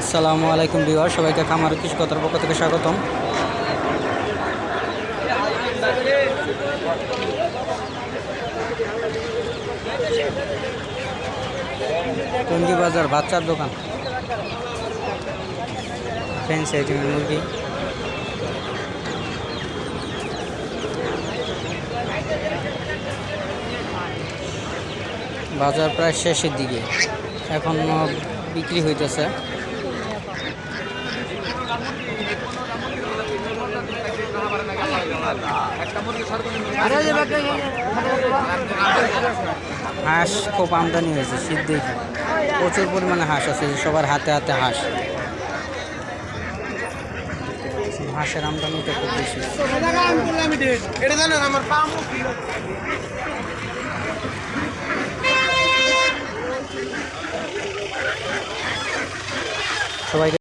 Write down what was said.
আসসালামু আলাইকুম ভিউয়ার, সবাইকে খামার কৃষি কথার পক্ষ থেকে স্বাগতম। টঙ্গী বাজার বাচ্চার দোকান, ফ্রেন্স আইটেমের মুরগি। বাজার প্রায় শেষের দিকে, এখন বিক্রি হইতেছে। হাঁস খুব আমদানি হয়েছে শীত দেখে, প্রচুর পরিমাণে হাঁস আছে, সবার হাতে হাতে হাঁস। হাঁসের আমদানিটা খুব বেশি। সবাই